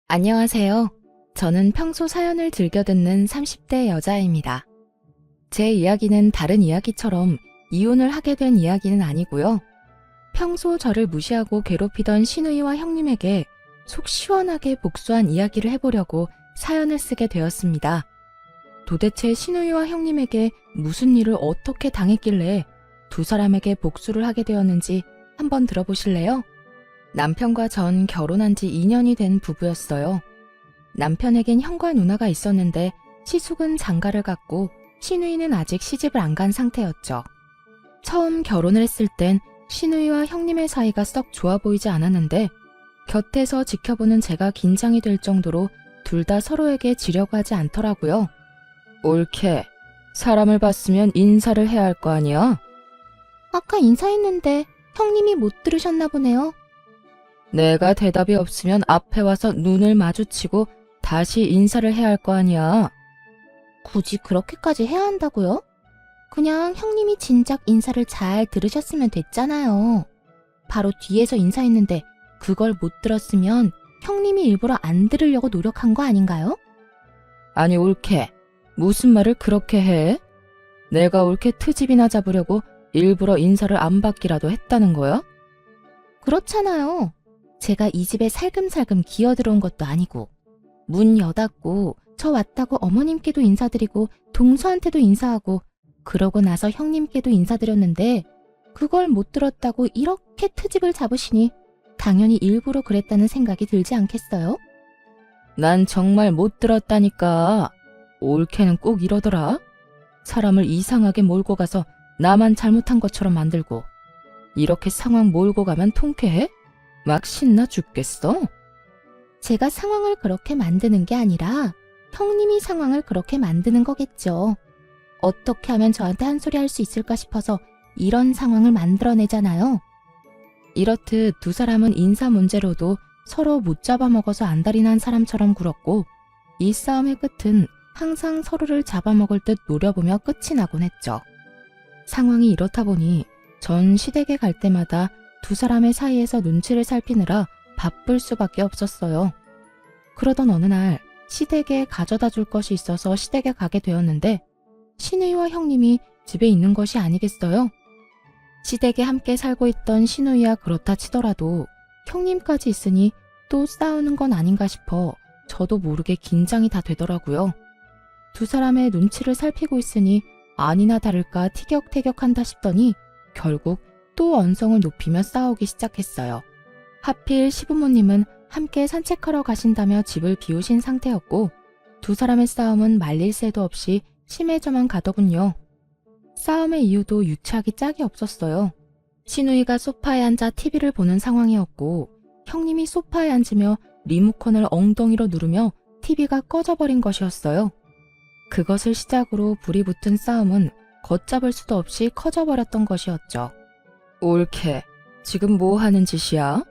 안녕하세요. 저는 평소 사연을 즐겨 듣는 30대 여자입니다. 제 이야기는 다른 이야기처럼 이혼을 하게 된 이야기는 아니고요. 평소 저를 무시하고 괴롭히던 시누이와 형님에게 속 시원하게 복수한 이야기를 해보려고 사연을 쓰게 되었습니다. 도대체 시누이와 형님에게 무슨 일을 어떻게 당했길래 두 사람에게 복수를 하게 되었는지 한번 들어보실래요? 남편과 전 결혼한 지 2년이 된 부부였어요. 남편에겐 형과 누나가 있었는데 시숙은 장가를 갔고 시누이는 아직 시집을 안 간 상태였죠. 처음 결혼을 했을 땐 시누이와 형님의 사이가 썩 좋아 보이지 않았는데 곁에서 지켜보는 제가 긴장이 될 정도로 둘 다 서로에게 지려고 하지 않더라고요. 옳게. 사람을 봤으면 인사를 해야 할 거 아니야? 아까 인사했는데 형님이 못 들으셨나 보네요. 내가 대답이 없으면 앞에 와서 눈을 마주치고 다시 인사를 해야 할 거 아니야. 굳이 그렇게까지 해야 한다고요? 그냥 형님이 진작 인사를 잘 들으셨으면 됐잖아요. 바로 뒤에서 인사했는데 그걸 못 들었으면 형님이 일부러 안 들으려고 노력한 거 아닌가요? 아니 옳게. 무슨 말을 그렇게 해? 내가 옳게 트집이나 잡으려고 일부러 인사를 안 받기라도 했다는 거야? 그렇잖아요. 제가 이 집에 살금살금 기어들어온 것도 아니고 문 여닫고 저 왔다고 어머님께도 인사드리고 동서한테도 인사하고 그러고 나서 형님께도 인사드렸는데 그걸 못 들었다고 이렇게 트집을 잡으시니 당연히 일부러 그랬다는 생각이 들지 않겠어요? 난 정말 못 들었다니까. 옳게는 꼭 이러더라. 사람을 이상하게 몰고 가서 나만 잘못한 것처럼 만들고 이렇게 상황 몰고 가면 통쾌해? 막 신나 죽겠어. 제가 상황을 그렇게 만드는 게 아니라 형님이 상황을 그렇게 만드는 거겠죠. 어떻게 하면 저한테 한 소리 할 수 있을까 싶어서 이런 상황을 만들어내잖아요. 이렇듯 두 사람은 인사 문제로도 서로 못 잡아먹어서 안달이 난 사람처럼 굴었고 이 싸움의 끝은 항상 서로를 잡아먹을 듯 노려보며 끝이 나곤 했죠. 상황이 이렇다 보니 전 시댁에 갈 때마다 두 사람의 사이에서 눈치를 살피느라 바쁠 수밖에 없었어요. 그러던 어느 날 시댁에 가져다 줄 것이 있어서 시댁에 가게 되었는데 시누이와 형님이 집에 있는 것이 아니겠어요? 시댁에 함께 살고 있던 시누이야 그렇다 치더라도 형님까지 있으니 또 싸우는 건 아닌가 싶어 저도 모르게 긴장이 다 되더라고요. 두 사람의 눈치를 살피고 있으니 아니나 다를까 티격태격한다 싶더니 결국 또 언성을 높이며 싸우기 시작했어요. 하필 시부모님은 함께 산책하러 가신다며 집을 비우신 상태였고 두 사람의 싸움은 말릴 새도 없이 심해져만 가더군요. 싸움의 이유도 유치하기 짝이 없었어요. 시누이가 소파에 앉아 TV를 보는 상황이었고 형님이 소파에 앉으며 리모컨을 엉덩이로 누르며 TV가 꺼져버린 것이었어요. 그것을 시작으로 불이 붙은 싸움은 걷잡을 수도 없이 커져버렸던 것이었죠. 옳게. 지금 뭐 하는 짓이야?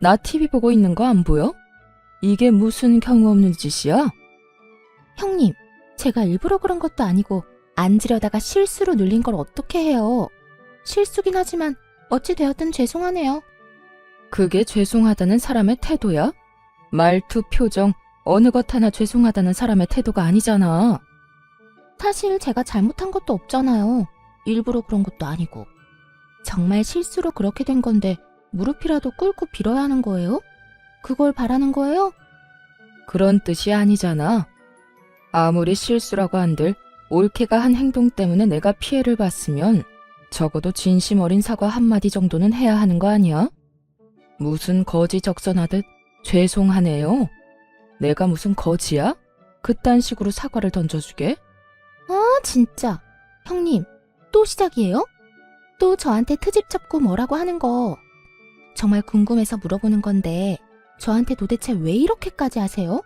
나 TV 보고 있는 거 안 보여? 이게 무슨 경우 없는 짓이야? 형님, 제가 일부러 그런 것도 아니고 앉으려다가 실수로 눌린 걸 어떻게 해요? 실수긴 하지만 어찌 되었든 죄송하네요. 그게 죄송하다는 사람의 태도야? 말투, 표정, 어느 것 하나 죄송하다는 사람의 태도가 아니잖아. 사실 제가 잘못한 것도 없잖아요. 일부러 그런 것도 아니고. 정말 실수로 그렇게 된 건데 무릎이라도 꿇고 빌어야 하는 거예요? 그걸 바라는 거예요? 그런 뜻이 아니잖아. 아무리 실수라고 한들 옳게가 한 행동 때문에 내가 피해를 봤으면 적어도 진심 어린 사과 한마디 정도는 해야 하는 거 아니야? 무슨 거지 적선하듯 죄송하네요. 내가 무슨 거지야? 그딴 식으로 사과를 던져주게? 아, 진짜. 형님, 또 시작이에요? 또 저한테 트집 잡고 뭐라고 하는 거. 정말 궁금해서 물어보는 건데 저한테 도대체 왜 이렇게까지 하세요?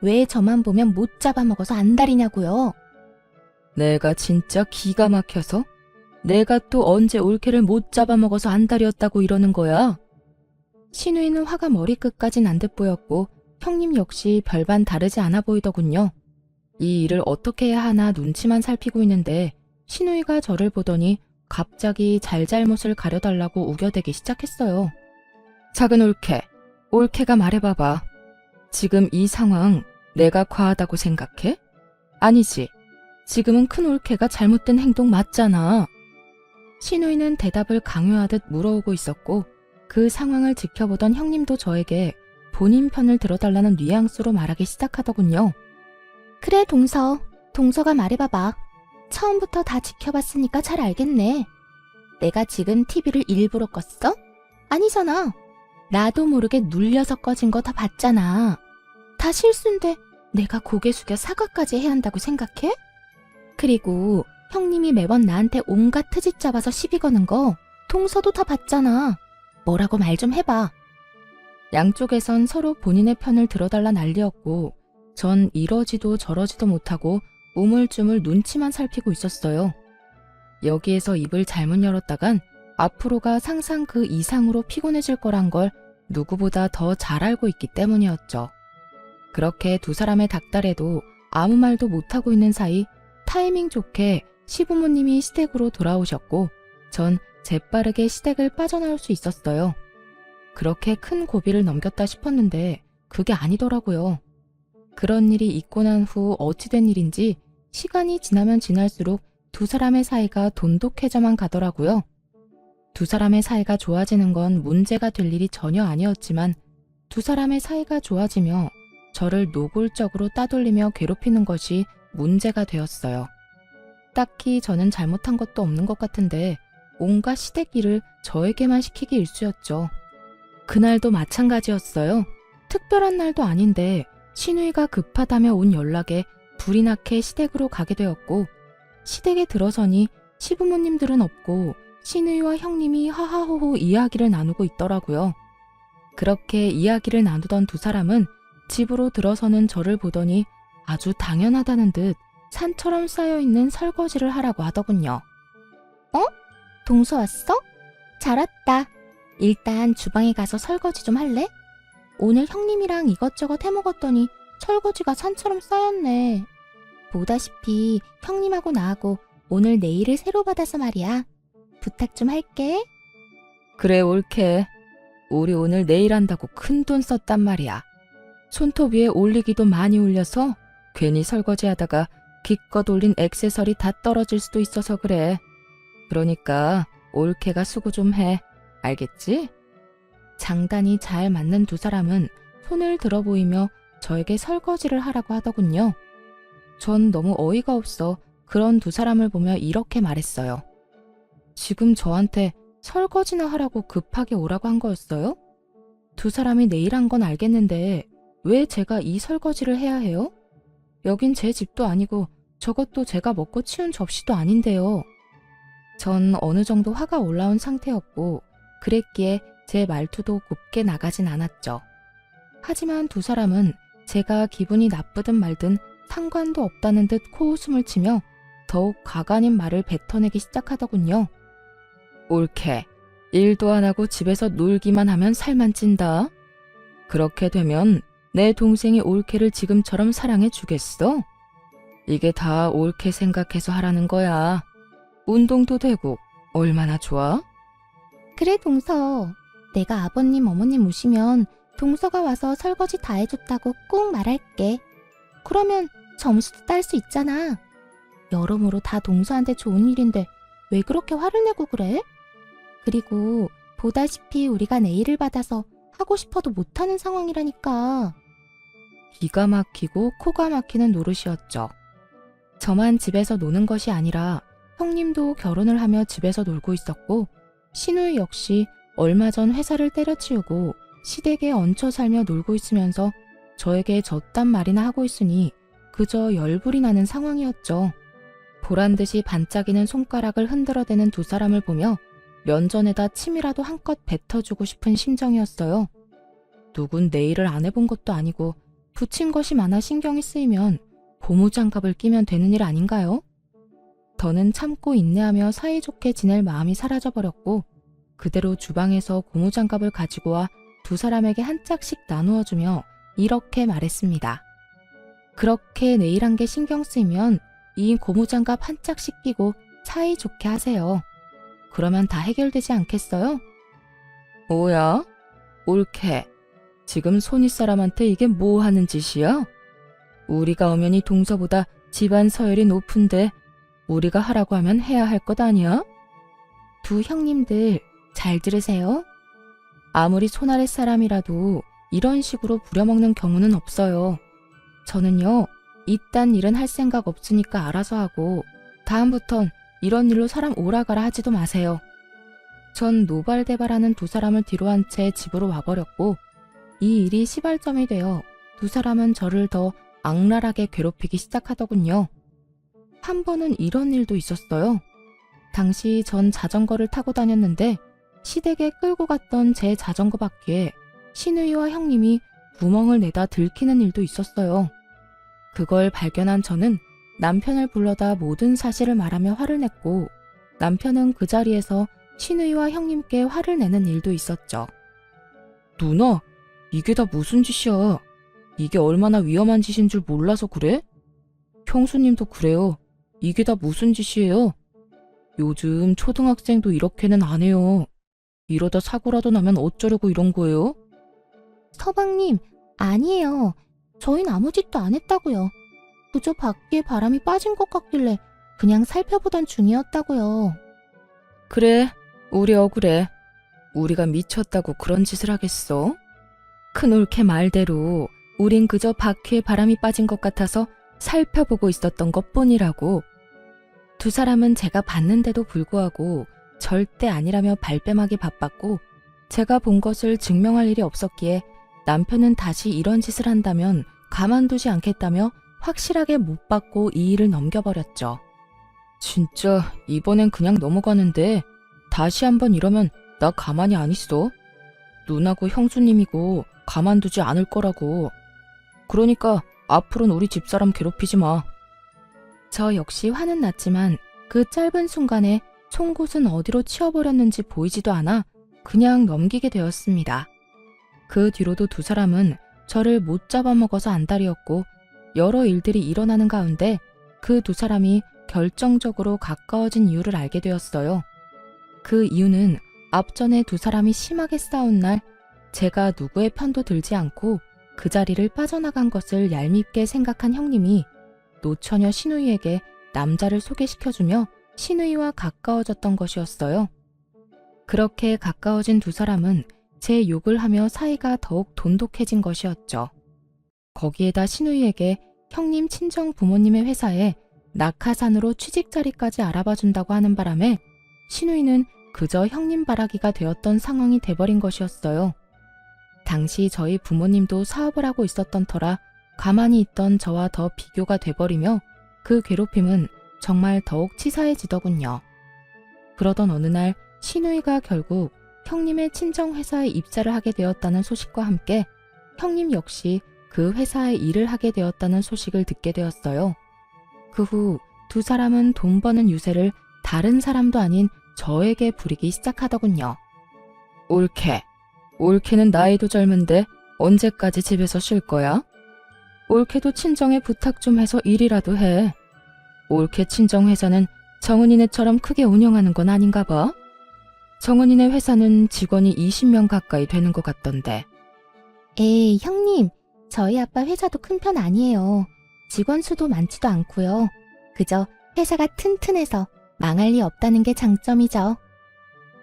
왜 저만 보면 못 잡아먹어서 안달이냐고요? 내가 진짜 기가 막혀서? 내가 또 언제 옳게를 못 잡아먹어서 안달이었다고 이러는 거야? 시누이는 화가 머리끝까지 난 듯 보였고 형님 역시 별반 다르지 않아 보이더군요. 이 일을 어떻게 해야 하나 눈치만 살피고 있는데 시누이가 저를 보더니 갑자기 잘잘못을 가려달라고 우겨대기 시작했어요. 작은 옳게, 옳게가 말해봐봐. 지금 이 상황 내가 과하다고 생각해? 아니지. 지금은 큰 올케가 잘못된 행동 맞잖아. 신우이는 대답을 강요하듯 물어오고 있었고 그 상황을 지켜보던 형님도 저에게 본인 편을 들어달라는 뉘앙스로 말하기 시작하더군요. 그래, 동서가 말해봐봐. 처음부터 다 지켜봤으니까 잘 알겠네. 내가 지금 TV를 일부러 껐어? 아니잖아. 나도 모르게 눌려서 꺼진 거 다 봤잖아. 다 실수인데 내가 고개 숙여 사과까지 해야 한다고 생각해? 그리고 형님이 매번 나한테 온갖 트집 잡아서 시비 거는 거 동서도 다 봤잖아. 뭐라고 말 좀 해봐. 양쪽에선 서로 본인의 편을 들어달라 난리였고 전 이러지도 저러지도 못하고 우물쭈물 눈치만 살피고 있었어요. 여기에서 입을 잘못 열었다간 앞으로가 상상 그 이상으로 피곤해질 거란 걸 누구보다 더 잘 알고 있기 때문이었죠. 그렇게 두 사람의 닥달에도 아무 말도 못하고 있는 사이 타이밍 좋게 시부모님이 시댁으로 돌아오셨고 전 재빠르게 시댁을 빠져나올 수 있었어요. 그렇게 큰 고비를 넘겼다 싶었는데 그게 아니더라고요. 그런 일이 있고 난 후 어찌된 일인지 시간이 지나면 지날수록 두 사람의 사이가 돈독해져만 가더라고요. 두 사람의 사이가 좋아지는 건 문제가 될 일이 전혀 아니었지만 두 사람의 사이가 좋아지며 저를 노골적으로 따돌리며 괴롭히는 것이 문제가 되었어요. 딱히 저는 잘못한 것도 없는 것 같은데 온갖 시댁 일을 저에게만 시키기 일쑤였죠. 그날도 마찬가지였어요. 특별한 날도 아닌데 신우이가 급하다며 온 연락에 불이 나게 시댁으로 가게 되었고 시댁에 들어서니 시부모님들은 없고 신우이와 형님이 하하호호 이야기를 나누고 있더라고요. 그렇게 이야기를 나누던 두 사람은 집으로 들어서는 저를 보더니 아주 당연하다는 듯 산처럼 쌓여있는 설거지를 하라고 하더군요. 동서 왔어? 잘 왔다. 일단 주방에 가서 설거지 좀 할래? 오늘 형님이랑 이것저것 해먹었더니 설거지가 산처럼 쌓였네. 보다시피 형님하고 나하고 오늘 네일을 새로 받아서 말이야. 부탁 좀 할게. 그래 옳게. 우리 오늘 내일 한다고 큰돈 썼단 말이야. 손톱 위에 올리기도 많이 올려서 괜히 설거지하다가 기껏 올린 액세서리 다 떨어질 수도 있어서 그래. 그러니까 옳게가 수고 좀 해. 알겠지? 장단이 잘 맞는 두 사람은 손을 들어 보이며 저에게 설거지를 하라고 하더군요. 전 너무 어이가 없어 그런 두 사람을 보며 이렇게 말했어요. 지금 저한테 설거지나 하라고 급하게 오라고 한 거였어요? 두 사람이 내일 한 건 알겠는데 왜 제가 이 설거지를 해야 해요? 여긴 제 집도 아니고 저것도 제가 먹고 치운 접시도 아닌데요. 전 어느 정도 화가 올라온 상태였고 그랬기에 제 말투도 곱게 나가진 않았죠. 하지만 두 사람은 제가 기분이 나쁘든 말든 상관도 없다는 듯 코웃음을 치며 더욱 가관인 말을 뱉어내기 시작하더군요. 옳게. 일도 안 하고 집에서 놀기만 하면 살만 찐다. 그렇게 되면 내 동생이 옳게를 지금처럼 사랑해 주겠어? 이게 다 옳게 생각해서 하라는 거야. 운동도 되고 얼마나 좋아? 그래, 동서. 내가 아버님, 어머님 오시면 동서가 와서 설거지 다 해줬다고 꼭 말할게. 그러면 점수도 딸 수 있잖아. 여러모로 다 동서한테 좋은 일인데 왜 그렇게 화를 내고 그래? 그리고 보다시피 우리가 네일을 받아서 하고 싶어도 못하는 상황이라니까. 기가 막히고 코가 막히는 노릇이었죠. 저만 집에서 노는 것이 아니라 형님도 결혼을 하며 집에서 놀고 있었고 신우이 역시 얼마 전 회사를 때려치우고 시댁에 얹혀 살며 놀고 있으면서 저에게 저딴 말이나 하고 있으니 그저 열불이 나는 상황이었죠. 보란듯이 반짝이는 손가락을 흔들어대는 두 사람을 보며 면전에다 침이라도 한껏 뱉어주고 싶은 심정이었어요. 누군 네일을 안 해본 것도 아니고 붙인 것이 많아 신경이 쓰이면 고무장갑을 끼면 되는 일 아닌가요? 더는 참고 인내하며 사이좋게 지낼 마음이 사라져버렸고 그대로 주방에서 고무장갑을 가지고 와 두 사람에게 한 짝씩 나누어주며 이렇게 말했습니다. 그렇게 네일한 게 신경 쓰이면 이 고무장갑 한 짝씩 끼고 사이좋게 하세요. 그러면 다 해결되지 않겠어요? 뭐야? 옳게. 지금 손윗 사람한테 이게 뭐 하는 짓이야? 우리가 엄연히 동서보다 집안 서열이 높은데 우리가 하라고 하면 해야 할 것 아니야? 두 형님들 잘 들으세요. 아무리 손아랫 사람이라도 이런 식으로 부려먹는 경우는 없어요. 저는요, 이딴 일은 할 생각 없으니까 알아서 하고 다음부턴 이런 일로 사람 오라가라 하지도 마세요. 전 노발대발하는 두 사람을 뒤로한 채 집으로 와버렸고 이 일이 시발점이 되어 두 사람은 저를 더 악랄하게 괴롭히기 시작하더군요. 한 번은 이런 일도 있었어요. 당시 전 자전거를 타고 다녔는데 시댁에 끌고 갔던 제 자전거 바퀴에 시누이와 형님이 구멍을 내다 들키는 일도 있었어요. 그걸 발견한 저는 남편을 불러다 모든 사실을 말하며 화를 냈고 남편은 그 자리에서 시누이와 형님께 화를 내는 일도 있었죠. 누나, 이게 다 무슨 짓이야? 이게 얼마나 위험한 짓인 줄 몰라서 그래? 형수님도 그래요. 이게 다 무슨 짓이에요? 요즘 초등학생도 이렇게는 안 해요. 이러다 사고라도 나면 어쩌려고 이런 거예요? 서방님, 아니에요. 저희는 아무 짓도 안 했다고요. 그저 바퀴에 바람이 빠진 것 같길래 그냥 살펴보던 중이었다고요. 그래, 우리 억울해. 우리가 미쳤다고 그런 짓을 하겠어? 큰올케 말대로 우린 그저 바퀴에 바람이 빠진 것 같아서 살펴보고 있었던 것뿐이라고. 두 사람은 제가 봤는데도 불구하고 절대 아니라며 발뺌하기 바빴고 제가 본 것을 증명할 일이 없었기에 남편은 다시 이런 짓을 한다면 가만두지 않겠다며 확실하게 못 받고 이 일을 넘겨버렸죠. 진짜 이번엔 그냥 넘어가는데 다시 한번 이러면 나 가만히 안 있어. 누나고 형수님이고 가만두지 않을 거라고. 그러니까 앞으로는 우리 집사람 괴롭히지 마. 저 역시 화는 났지만 그 짧은 순간에 송곳은 어디로 치워버렸는지 보이지도 않아 그냥 넘기게 되었습니다. 그 뒤로도 두 사람은 저를 못 잡아먹어서 안달이었고 여러 일들이 일어나는 가운데 그 두 사람이 결정적으로 가까워진 이유를 알게 되었어요. 그 이유는 앞전에 두 사람이 심하게 싸운 날 제가 누구의 편도 들지 않고 그 자리를 빠져나간 것을 얄밉게 생각한 형님이 노처녀 시누이에게 남자를 소개시켜주며 시누이와 가까워졌던 것이었어요. 그렇게 가까워진 두 사람은 제 욕을 하며 사이가 더욱 돈독해진 것이었죠. 거기에다 시누이에게 형님 친정 부모님의 회사에 낙하산으로 취직 자리까지 알아봐준다고 하는 바람에 시누이는 그저 형님 바라기가 되었던 상황이 돼버린 것이었어요. 당시 저희 부모님도 사업을 하고 있었던 터라 가만히 있던 저와 더 비교가 돼버리며 그 괴롭힘은 정말 더욱 치사해지더군요. 그러던 어느 날 시누이가 결국 형님의 친정회사에 입사를 하게 되었다는 소식과 함께 형님 역시 그 회사에 일을 하게 되었다는 소식을 듣게 되었어요. 그 후 두 사람은 돈 버는 유세를 다른 사람도 아닌 저에게 부리기 시작하더군요. 올케는 나이도 젊은데 언제까지 집에서 쉴 거야? 올케도 친정에 부탁 좀 해서 일이라도 해. 올케 친정회사는 정은이네처럼 크게 운영하는 건 아닌가 봐. 정은이네 회사는 직원이 20명 가까이 되는 것 같던데. 에이, 형님. 저희 아빠 회사도 큰 편 아니에요. 직원 수도 많지도 않고요. 그저 회사가 튼튼해서 망할 리 없다는 게 장점이죠.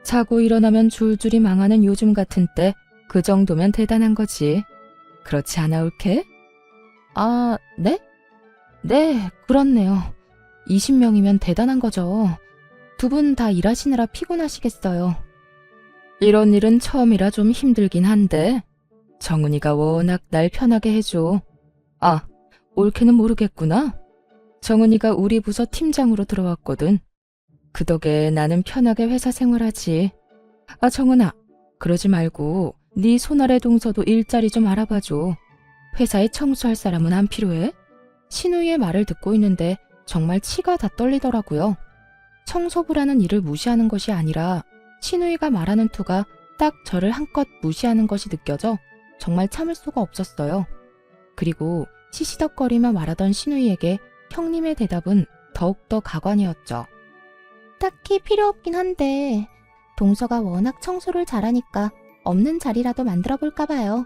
자고 일어나면 줄줄이 망하는 요즘 같은 때 그 정도면 대단한 거지. 그렇지 않아, 올케? 아, 네? 네, 그렇네요. 20명이면 대단한 거죠. 두 분 다 일하시느라 피곤하시겠어요. 이런 일은 처음이라 좀 힘들긴 한데 정은이가 워낙 날 편하게 해줘. 아, 올케는 모르겠구나. 정은이가 우리 부서 팀장으로 들어왔거든. 그 덕에 나는 편하게 회사 생활하지. 아, 정은아, 그러지 말고 네 손아래 동서도 일자리 좀 알아봐줘. 회사에 청소할 사람은 안 필요해? 신우이의 말을 듣고 있는데 정말 치가 다 떨리더라고요. 청소부라는 일을 무시하는 것이 아니라 신우이가 말하는 투가 딱 저를 한껏 무시하는 것이 느껴져 정말 참을 수가 없었어요. 그리고 시시덕거리며 말하던 신우이에게 형님의 대답은 더욱더 가관이었죠. 딱히 필요 없긴 한데 동서가 워낙 청소를 잘하니까 없는 자리라도 만들어 볼까 봐요.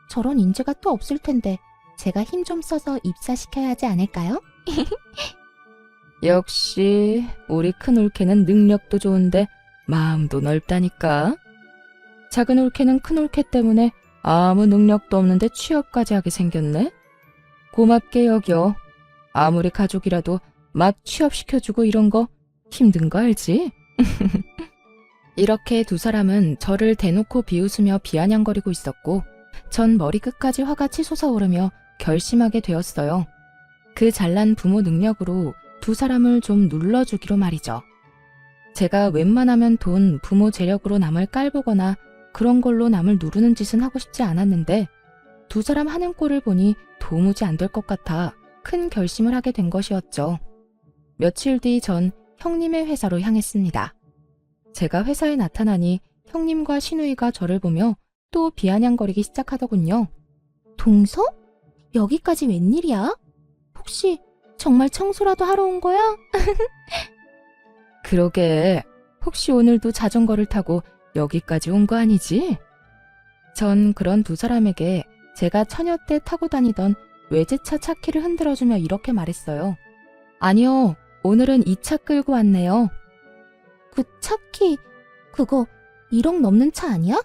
저런 인재가 또 없을 텐데 제가 힘 좀 써서 입사시켜야 하지 않을까요? 역시 우리 큰 올케는 능력도 좋은데 마음도 넓다니까. 작은 올케는 큰 올케 때문에 아무 능력도 없는데 취업까지 하게 생겼네. 고맙게 여겨. 아무리 가족이라도 막 취업시켜주고 이런 거 힘든 거 알지? 이렇게 두 사람은 저를 대놓고 비웃으며 비아냥거리고 있었고 전 머리끝까지 화가 치솟아오르며 결심하게 되었어요. 그 잘난 부모 능력으로 두 사람을 좀 눌러주기로 말이죠. 제가 웬만하면 돈, 부모 재력으로 남을 깔보거나 그런 걸로 남을 누르는 짓은 하고 싶지 않았는데 두 사람 하는 꼴을 보니 도무지 안 될 것 같아 큰 결심을 하게 된 것이었죠. 며칠 뒤 전 형님의 회사로 향했습니다. 제가 회사에 나타나니 형님과 신우이가 저를 보며 또 비아냥거리기 시작하더군요. 동서? 여기까지 웬일이야? 혹시 정말 청소라도 하러 온 거야? 그러게, 혹시 오늘도 자전거를 타고 여기까지 온 거 아니지? 전 그런 두 사람에게 제가 처녀 때 타고 다니던 외제차 차키를 흔들어주며 이렇게 말했어요. 아니요, 오늘은 이 차 끌고 왔네요. 그 차키, 그거 1억 넘는 차 아니야?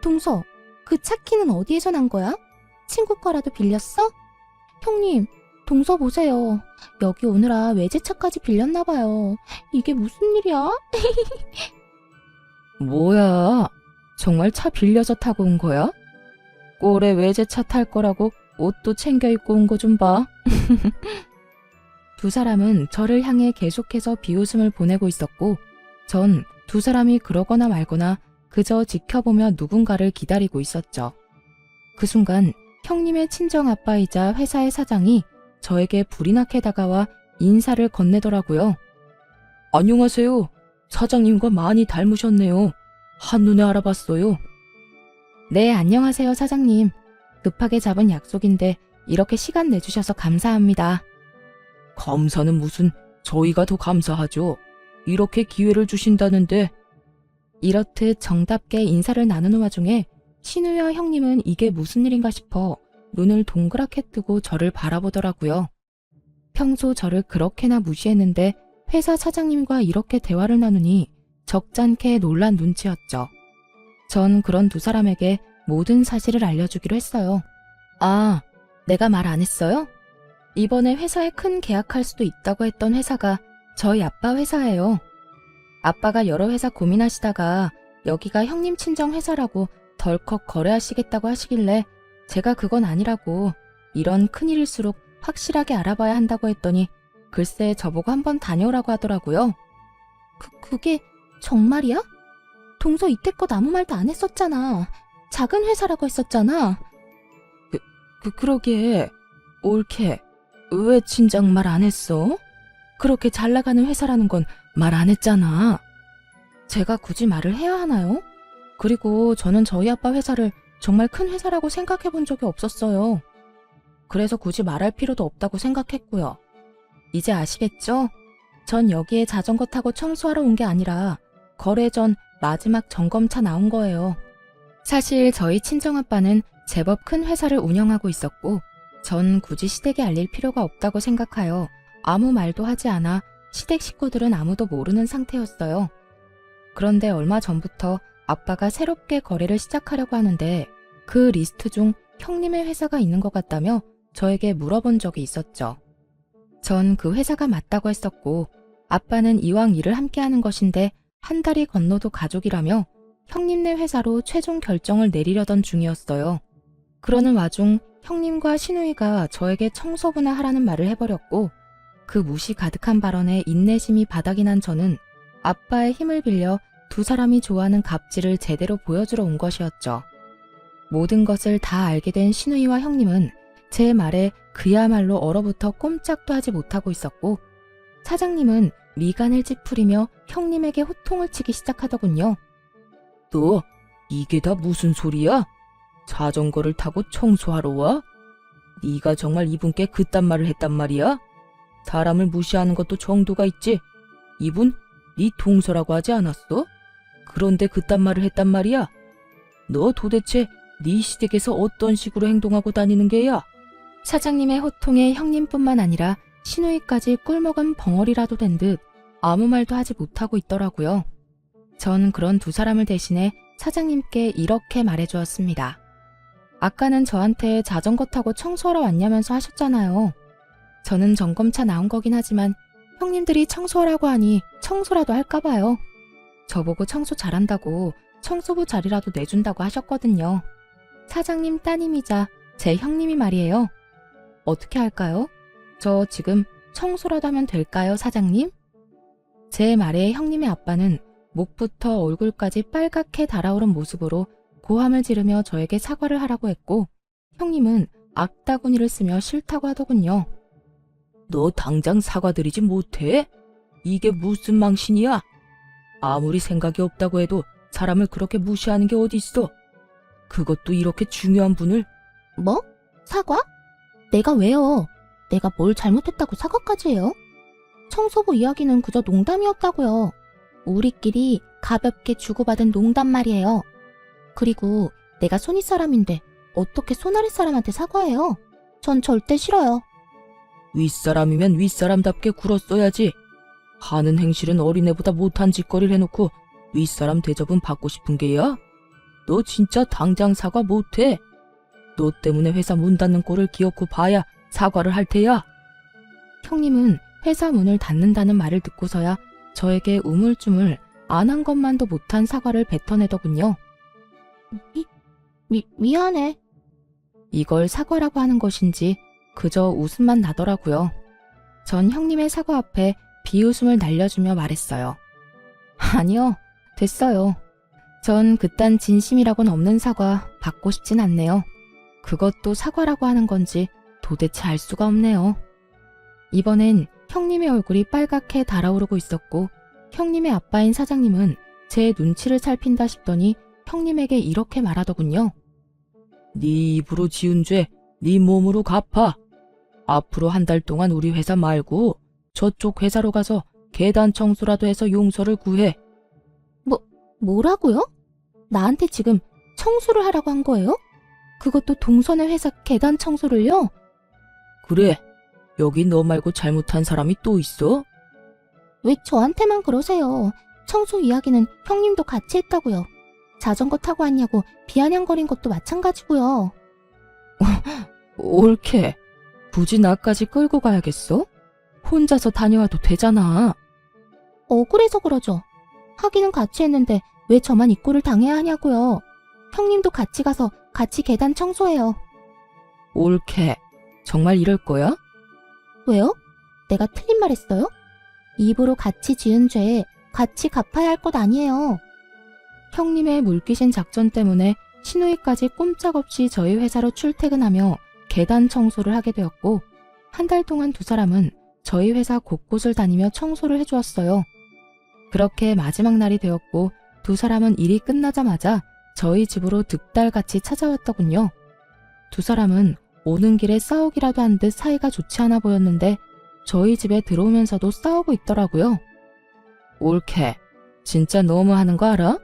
동서, 그 차키는 어디에서 난 거야? 친구 거라도 빌렸어? 형님, 동서 보세요. 여기 오느라 외제차까지 빌렸나 봐요. 이게 무슨 일이야? 뭐야, 정말 차 빌려서 타고 온 거야? 꼴에 외제차 탈 거라고 옷도 챙겨 입고 온 거 좀 봐. 두 사람은 저를 향해 계속해서 비웃음을 보내고 있었고 전 두 사람이 그러거나 말거나 그저 지켜보며 누군가를 기다리고 있었죠. 그 순간 형님의 친정아빠이자 회사의 사장이 저에게 불이 나게 다가와 인사를 건네더라고요. 안녕하세요. 사장님과 많이 닮으셨네요. 한눈에 알아봤어요. 네, 안녕하세요, 사장님. 급하게 잡은 약속인데 이렇게 시간 내주셔서 감사합니다. 감사는 무슨, 저희가 더 감사하죠. 이렇게 기회를 주신다는데. 이렇듯 정답게 인사를 나누는 와중에 신우와 형님은 이게 무슨 일인가 싶어 눈을 동그랗게 뜨고 저를 바라보더라고요. 평소 저를 그렇게나 무시했는데 회사 사장님과 이렇게 대화를 나누니 적잖게 놀란 눈치였죠. 전 그런 두 사람에게 모든 사실을 알려주기로 했어요. 아, 내가 말 안 했어요? 이번에 회사에 큰 계약할 수도 있다고 했던 회사가 저희 아빠 회사예요. 아빠가 여러 회사 고민하시다가 여기가 형님 친정 회사라고 덜컥 거래하시겠다고 하시길래 제가 그건 아니라고 이런 큰일일수록 확실하게 알아봐야 한다고 했더니 글쎄 저보고 한번 다녀오라고 하더라고요. 그게 정말이야? 동서 이때껏 아무 말도 안 했었잖아. 작은 회사라고 했었잖아. 그러게. 옳게. 왜 진작 말 안 했어? 그렇게 잘 나가는 회사라는 건 말 안 했잖아. 제가 굳이 말을 해야 하나요? 그리고 저는 저희 아빠 회사를 정말 큰 회사라고 생각해 본 적이 없었어요. 그래서 굳이 말할 필요도 없다고 생각했고요. 이제 아시겠죠? 전 여기에 자전거 타고 청소하러 온 게 아니라 거래 전 마지막 점검차 나온 거예요. 사실 저희 친정아빠는 제법 큰 회사를 운영하고 있었고 전 굳이 시댁에 알릴 필요가 없다고 생각하여 아무 말도 하지 않아 시댁 식구들은 아무도 모르는 상태였어요. 그런데 얼마 전부터 아빠가 새롭게 거래를 시작하려고 하는데 그 리스트 중 형님의 회사가 있는 것 같다며 저에게 물어본 적이 있었죠. 전 그 회사가 맞다고 했었고 아빠는 이왕 일을 함께 하는 것인데 한 달이 건너도 가족이라며 형님네 회사로 최종 결정을 내리려던 중이었어요. 그러는 와중 형님과 신우이가 저에게 청소부나 하라는 말을 해버렸고 그 무시 가득한 발언에 인내심이 바닥이 난 저는 아빠의 힘을 빌려 두 사람이 좋아하는 갑질을 제대로 보여주러 온 것이었죠. 모든 것을 다 알게 된 신우이와 형님은 제 말에 그야말로 얼어붙어 꼼짝도 하지 못하고 있었고 사장님은 미간을 찌푸리며 형님에게 호통을 치기 시작하더군요. 너 이게 다 무슨 소리야? 자전거를 타고 청소하러 와? 네가 정말 이분께 그딴 말을 했단 말이야? 사람을 무시하는 것도 정도가 있지. 이분 네 동서라고 하지 않았어? 그런데 그딴 말을 했단 말이야? 너 도대체 네 시댁에서 어떤 식으로 행동하고 다니는 게야? 사장님의 호통에 형님뿐만 아니라 시누이까지 꿀먹은 벙어리라도 된 듯 아무 말도 하지 못하고 있더라고요. 전 그런 두 사람을 대신해 사장님께 이렇게 말해주었습니다. 아까는 저한테 자전거 타고 청소하러 왔냐면서 하셨잖아요. 저는 점검차 나온 거긴 하지만 형님들이 청소하라고 하니 청소라도 할까봐요. 저보고 청소 잘한다고 청소부 자리라도 내준다고 하셨거든요. 사장님 따님이자 제 형님이 말이에요. 어떻게 할까요? 저 지금 청소라도 하면 될까요, 사장님? 제 말에 형님의 아빠는 목부터 얼굴까지 빨갛게 달아오른 모습으로 고함을 지르며 저에게 사과를 하라고 했고, 형님은 악다구니를 쓰며 싫다고 하더군요. 너 당장 사과드리지 못해? 이게 무슨 망신이야? 아무리 생각이 없다고 해도 사람을 그렇게 무시하는 게 어딨어? 그것도 이렇게 중요한 분을. 뭐? 사과? 내가 왜요? 내가 뭘 잘못했다고 사과까지 해요? 청소부 이야기는 그저 농담이었다고요. 우리끼리 가볍게 주고받은 농담 말이에요. 그리고 내가 손윗 사람인데 어떻게 손아랫 사람한테 사과해요? 전 절대 싫어요. 윗사람이면 윗사람답게 굴었어야지. 하는 행실은 어린애보다 못한 짓거리를 해놓고 윗사람 대접은 받고 싶은 게야? 너 진짜 당장 사과 못해? 너 때문에 회사 문 닫는 꼴을 기어코 봐야 사과를 할 테야. 형님은 회사 문을 닫는다는 말을 듣고서야 저에게 우물쭈물 안 한 것만도 못한 사과를 뱉어내더군요. 미안해. 이걸 사과라고 하는 것인지 그저 웃음만 나더라고요. 전 형님의 사과 앞에 비웃음을 날려주며 말했어요. 아니요, 됐어요. 전 그딴 진심이라고는 없는 사과 받고 싶진 않네요. 그것도 사과라고 하는 건지 도대체 알 수가 없네요. 이번엔 형님의 얼굴이 빨갛게 달아오르고 있었고, 형님의 아빠인 사장님은 제 눈치를 살핀다 싶더니 형님에게 이렇게 말하더군요. 네 입으로 지은 죄 네 몸으로 갚아. 앞으로 한 달 동안 우리 회사 말고 저쪽 회사로 가서 계단 청소라도 해서 용서를 구해. 뭐라고요? 나한테 지금 청소를 하라고 한 거예요? 그것도 동선의 회사 계단 청소를요? 그래, 여기 너 말고 잘못한 사람이 또 있어? 왜 저한테만 그러세요? 청소 이야기는 형님도 같이 했다고요. 자전거 타고 왔냐고 비아냥거린 것도 마찬가지고요. 옳게. 굳이 나까지 끌고 가야겠어? 혼자서 다녀와도 되잖아. 억울해서 그러죠. 하기는 같이 했는데 왜 저만 이 꼴을 당해야 하냐고요. 형님도 같이 가서 같이 계단 청소해요. 옳게. 정말 이럴 거야? 왜요? 내가 틀린 말 했어요? 입으로 같이 지은 죄 같이 갚아야 할 것 아니에요. 형님의 물귀신 작전 때문에 시누이까지 꼼짝없이 저희 회사로 출퇴근하며 계단 청소를 하게 되었고, 한 달 동안 두 사람은 저희 회사 곳곳을 다니며 청소를 해주었어요. 그렇게 마지막 날이 되었고, 두 사람은 일이 끝나자마자 저희 집으로 득달같이 찾아왔더군요. 두 사람은 오는 길에 싸우기라도 한 듯 사이가 좋지 않아 보였는데 저희 집에 들어오면서도 싸우고 있더라고요. 옳게. 진짜 너무하는 거 알아?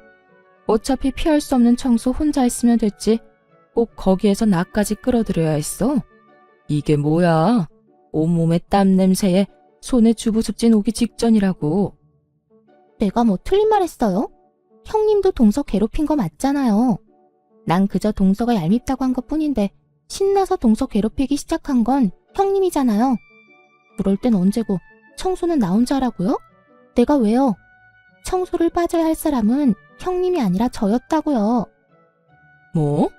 어차피 피할 수 없는 청소 혼자 했으면 됐지. 꼭 거기에서 나까지 끌어들여야 했어. 이게 뭐야? 온몸에 땀 냄새에 손에 주부습진 오기 직전이라고. 내가 뭐 틀린 말 했어요? 형님도 동서 괴롭힌 거 맞잖아요. 난 그저 동서가 얄밉다고 한 것뿐인데 신나서 동서 괴롭히기 시작한 건 형님이잖아요. 그럴 땐 언제고 청소는 나 혼자 하라고요? 내가 왜요? 청소를 빠져야 할 사람은 형님이 아니라 저였다고요. 뭐?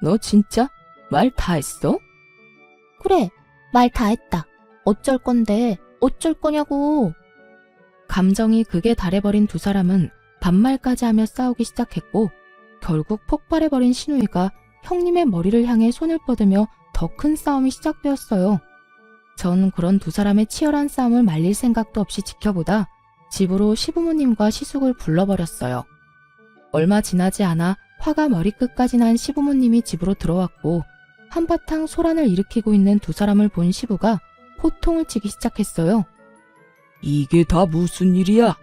너 진짜 말 다 했어? 그래, 말 다 했다. 어쩔 건데 어쩔 거냐고. 감정이 극에 달해버린 두 사람은 반말까지 하며 싸우기 시작했고, 결국 폭발해버린 시누이가 형님의 머리를 향해 손을 뻗으며 더 큰 싸움이 시작되었어요. 전 그런 두 사람의 치열한 싸움을 말릴 생각도 없이 지켜보다 집으로 시부모님과 시숙을 불러버렸어요. 얼마 지나지 않아 화가 머리끝까지 난 시부모님이 집으로 들어왔고, 한바탕 소란을 일으키고 있는 두 사람을 본 시부가 호통을 치기 시작했어요. 이게 다 무슨 일이야?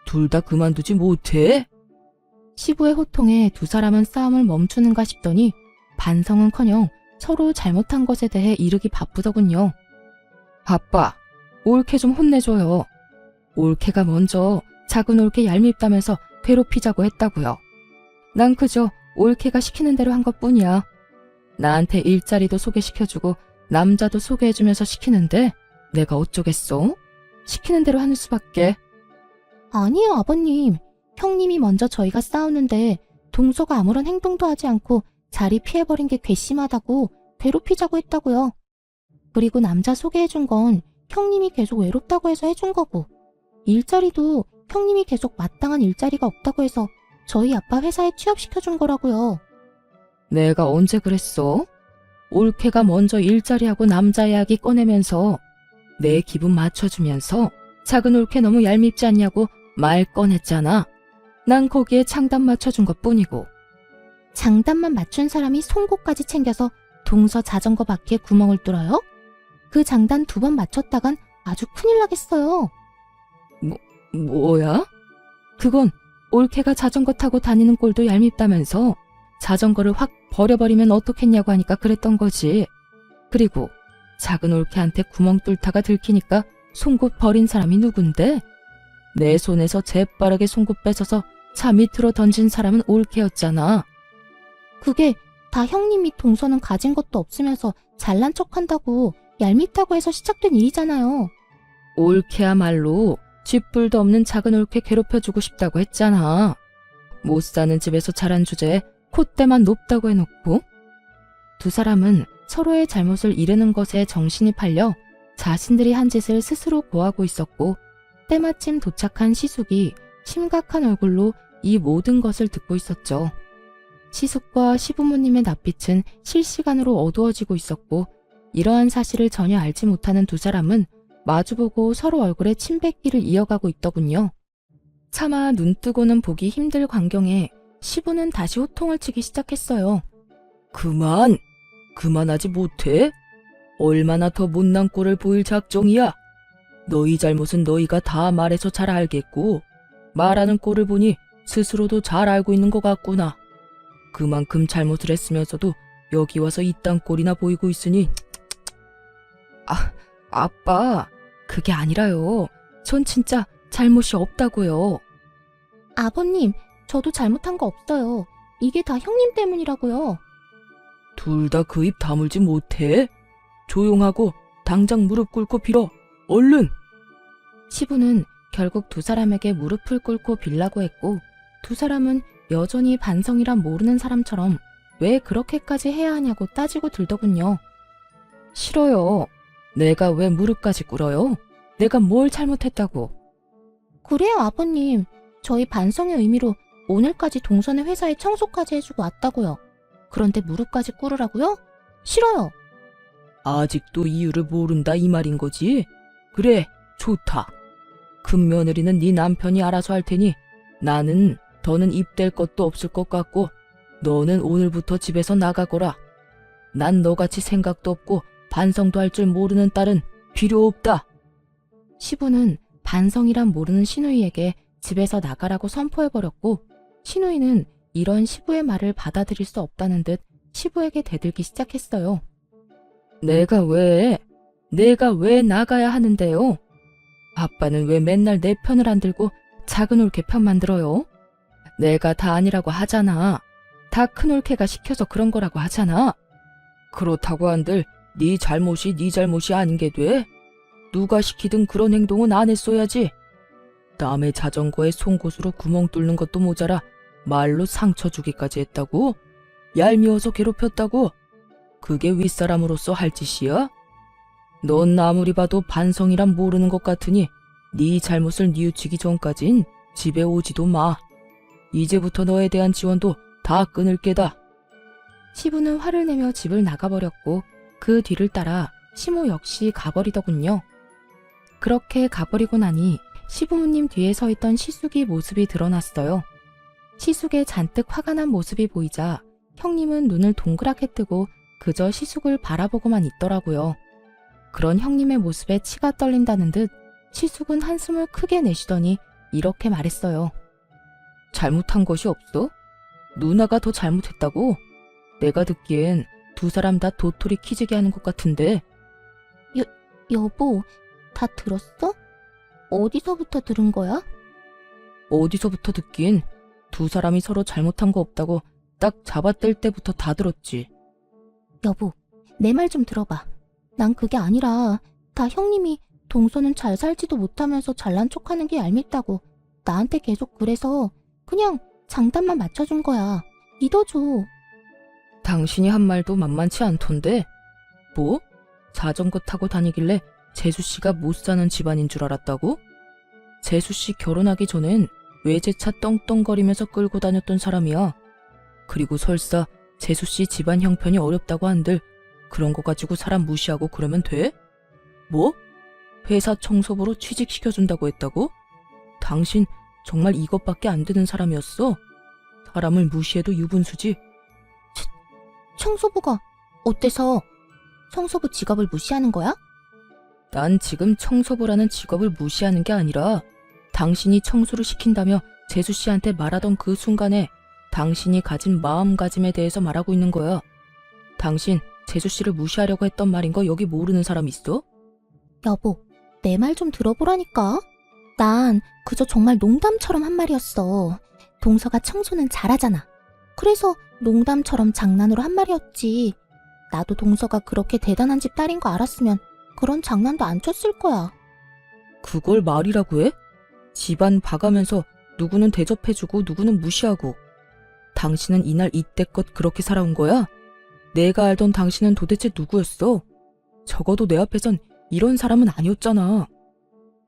둘 다 그만두지 못해? 시부의 호통에 두 사람은 싸움을 멈추는가 싶더니 반성은커녕 서로 잘못한 것에 대해 이르기 바쁘더군요. 아빠, 올케 좀 혼내줘요. 올케가 먼저 작은 올케 얄밉다면서 괴롭히자고 했다고요. 난 그저 올케가 시키는 대로 한 것뿐이야. 나한테 일자리도 소개시켜주고 남자도 소개해주면서 시키는데 내가 어쩌겠어? 시키는 대로 하는 수밖에. 아니에요, 아버님. 형님이 먼저 저희가 싸우는데 동서가 아무런 행동도 하지 않고 자리 피해버린 게 괘씸하다고 괴롭히자고 했다고요. 그리고 남자 소개해준 건 형님이 계속 외롭다고 해서 해준 거고, 일자리도 형님이 계속 마땅한 일자리가 없다고 해서 저희 아빠 회사에 취업시켜준 거라고요. 내가 언제 그랬어? 올케가 먼저 일자리하고 남자 이야기 꺼내면서 내 기분 맞춰주면서 작은 올케 너무 얄밉지 않냐고 말 꺼냈잖아. 난 거기에 장단 맞춰준 것뿐이고. 장단만 맞춘 사람이 송곳까지 챙겨서 동서 자전거 바퀴에 구멍을 뚫어요? 그 장단 2번 맞췄다간 아주 큰일 나겠어요. 뭐야? 그건 올케가 자전거 타고 다니는 꼴도 얄밉다면서 자전거를 확 버려버리면 어떻겠냐고 하니까 그랬던 거지. 그리고 작은 올케한테 구멍 뚫다가 들키니까 송곳 버린 사람이 누군데? 내 손에서 재빠르게 송곳 뺏어서 차 밑으로 던진 사람은 올케였잖아. 그게 다 형님이 동서는 가진 것도 없으면서 잘난 척한다고 얄밉다고 해서 시작된 일이잖아요. 올케야말로 쥐뿔도 없는 작은 올케 괴롭혀주고 싶다고 했잖아. 못 사는 집에서 자란 주제에 콧대만 높다고 해놓고. 두 사람은 서로의 잘못을 이르는 것에 정신이 팔려 자신들이 한 짓을 스스로 고하고 있었고, 때마침 도착한 시숙이 심각한 얼굴로 이 모든 것을 듣고 있었죠. 시숙과 시부모님의 낯빛은 실시간으로 어두워지고 있었고, 이러한 사실을 전혀 알지 못하는 두 사람은 마주보고 서로 얼굴에 침 뱉기를 이어가고 있더군요. 차마 눈뜨고는 보기 힘들 광경에 시부는 다시 호통을 치기 시작했어요. 그만하지 못해? 얼마나 더 못난 꼴을 보일 작정이야? 너희 잘못은 너희가 다 말해서 잘 알겠고, 말하는 꼴을 보니 스스로도 잘 알고 있는 것 같구나. 그만큼 잘못을 했으면서도 여기 와서 이딴 꼴이나 보이고 있으니. 아빠, 그게 아니라요. 전 진짜 잘못이 없다고요. 아버님, 저도 잘못한 거 없어요. 이게 다 형님 때문이라고요. 둘 다 그 입 다물지 못해? 조용하고 당장 무릎 꿇고 빌어. 얼른! 시부는 결국 두 사람에게 무릎을 꿇고 빌라고 했고, 두 사람은 여전히 반성이란 모르는 사람처럼 왜 그렇게까지 해야 하냐고 따지고 들더군요. 싫어요. 내가 왜 무릎까지 꿇어요? 내가 뭘 잘못했다고. 그래요, 아버님. 저희 반성의 의미로 오늘까지 동선의 회사에 청소까지 해주고 왔다고요. 그런데 무릎까지 꿇으라고요? 싫어요. 아직도 이유를 모른다 이 말인 거지? 그래, 좋다. 큰 며느리는 네 남편이 알아서 할 테니 나는 더는 입댈 것도 없을 것 같고, 너는 오늘부터 집에서 나가거라. 난 너같이 생각도 없고 반성도 할 줄 모르는 딸은 필요 없다. 시부는 반성이란 모르는 시누이에게 집에서 나가라고 선포해버렸고, 시누이는 이런 시부의 말을 받아들일 수 없다는 듯 시부에게 대들기 시작했어요. 내가 왜 나가야 하는데요? 아빠는 왜 맨날 내 편을 안 들고 작은 올케 편만 들어요? 내가 다 아니라고 하잖아. 다 큰 올케가 시켜서 그런 거라고 하잖아. 그렇다고 한들 네 잘못이 아닌 게 돼? 누가 시키든 그런 행동은 안 했어야지. 남의 자전거에 송곳으로 구멍 뚫는 것도 모자라 말로 상처 주기까지 했다고? 얄미워서 괴롭혔다고? 그게 윗사람으로서 할 짓이야? 넌 아무리 봐도 반성이란 모르는 것 같으니 네 잘못을 뉘우치기 전까진 집에 오지도 마. 이제부터 너에 대한 지원도 다 끊을 게다. 시부는 화를 내며 집을 나가버렸고, 그 뒤를 따라 시모 역시 가버리더군요. 그렇게 가버리고 나니 시부모님 뒤에 서 있던 시숙이 모습이 드러났어요. 시숙의 잔뜩 화가 난 모습이 보이자 형님은 눈을 동그랗게 뜨고 그저 시숙을 바라보고만 있더라고요. 그런 형님의 모습에 치가 떨린다는 듯 시숙은 한숨을 크게 내쉬더니 이렇게 말했어요. 잘못한 것이 없어? 누나가 더 잘못했다고? 내가 듣기엔 두 사람 다 도토리 키재기 하는 것 같은데. 여보, 다 들었어? 어디서부터 들은 거야? 어디서부터 듣긴, 두 사람이 서로 잘못한 거 없다고 딱 잡아뗄 때부터 다 들었지. 여보, 내 말 좀 들어봐. 난 그게 아니라 다 형님이 동서는 잘 살지도 못하면서 잘난 척하는 게 얄밉다고 나한테 계속 그래서 그냥 장단만 맞춰준 거야. 믿어줘. 당신이 한 말도 만만치 않던데. 뭐? 자전거 타고 다니길래 재수씨가 못 사는 집안인 줄 알았다고? 재수씨 결혼하기 전엔 외제차 떵떵거리면서 끌고 다녔던 사람이야. 그리고 설사 재수씨 집안 형편이 어렵다고 한들 그런 거 가지고 사람 무시하고 그러면 돼? 뭐? 회사 청소부로 취직시켜준다고 했다고? 당신 정말 이것밖에 안 되는 사람이었어? 사람을 무시해도 유분수지. 청소부가 어때서? 청소부 직업을 무시하는 거야? 난 지금 청소부라는 직업을 무시하는 게 아니라 당신이 청소를 시킨다며 재수씨한테 말하던 그 순간에 당신이 가진 마음가짐에 대해서 말하고 있는 거야. 당신 재수씨를 무시하려고 했던 말인 거 여기 모르는 사람 있어? 여보, 내 말 좀 들어보라니까. 난 그저 정말 농담처럼 한 말이었어. 동서가 청소는 잘하잖아. 그래서 농담처럼 장난으로 한 말이었지. 나도 동서가 그렇게 대단한 집 딸인 거 알았으면 그런 장난도 안 쳤을 거야. 그걸 말이라고 해? 집안 봐가면서 누구는 대접해주고 누구는 무시하고. 당신은 이날 이때껏 그렇게 살아온 거야? 내가 알던 당신은 도대체 누구였어? 적어도 내 앞에선 이런 사람은 아니었잖아.